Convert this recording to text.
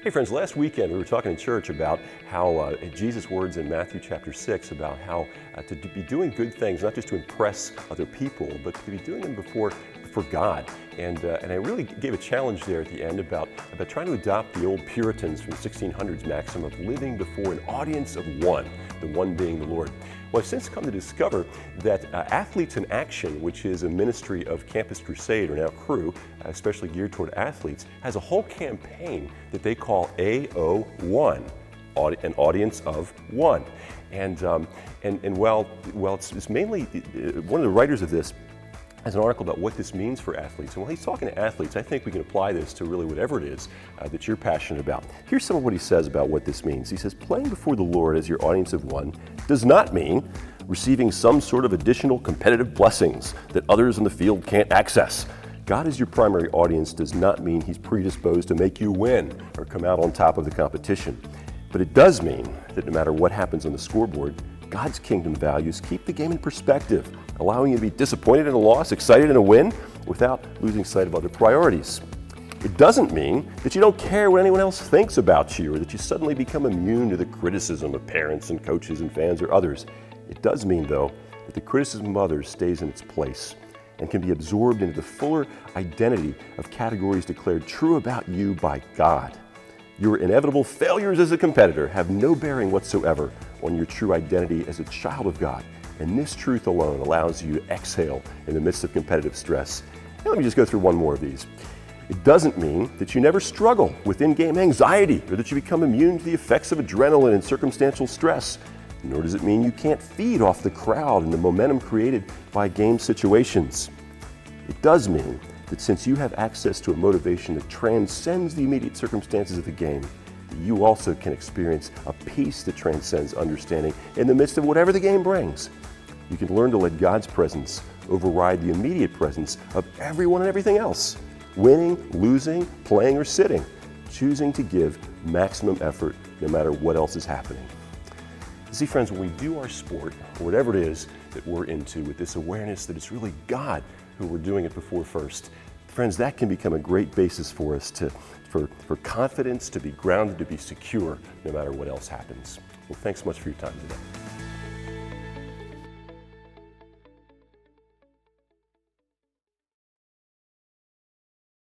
Hey friends, last weekend we were talking in church about how Jesus' words in Matthew chapter 6 about how to be doing good things, not just to impress other people, but to be doing them before God. And I really gave a challenge there at the end about trying to adopt the old Puritans from the 1600s maxim of living before an audience of one, the one being the Lord. Well, I've since come to discover that Athletes in Action, which is a ministry of Campus Crusade, or now Cru, especially geared toward athletes, has a whole campaign that they call AO1, an audience of one. And while it's mainly, one of the writers of this has an article about what this means for athletes. And while he's talking to athletes, I think we can apply this to really whatever it is that you're passionate about. Here's some of what he says about what this means. He says, playing before the Lord as your audience of one does not mean receiving some sort of additional competitive blessings that others in the field can't access. God as your primary audience does not mean he's predisposed to make you win or come out on top of the competition. But it does mean that no matter what happens on the scoreboard, God's kingdom values keep the game in perspective, allowing you to be disappointed in a loss, excited in a win, without losing sight of other priorities. It doesn't mean that you don't care what anyone else thinks about you, or that you suddenly become immune to the criticism of parents and coaches and fans or others. It does mean, though, that the criticism of others stays in its place and can be absorbed into the fuller identity of categories declared true about you by God. Your inevitable failures as a competitor have no bearing whatsoever on your true identity as a child of God. And this truth alone allows you to exhale in the midst of competitive stress. Now let me just go through one more of these. It doesn't mean that you never struggle with in-game anxiety or that you become immune to the effects of adrenaline and circumstantial stress. Nor does it mean you can't feed off the crowd and the momentum created by game situations. It does mean that since you have access to a motivation that transcends the immediate circumstances of the game, you also can experience a peace that transcends understanding in the midst of whatever the game brings. You can learn to let God's presence override the immediate presence of everyone and everything else, winning, losing, playing, or sitting, choosing to give maximum effort no matter what else is happening. You see, friends, when we do our sport, or whatever it is that we're into, with this awareness that it's really God who we're doing it before first, friends, that can become a great basis for us for confidence, to be grounded, to be secure, no matter what else happens. Well, thanks so much for your time today.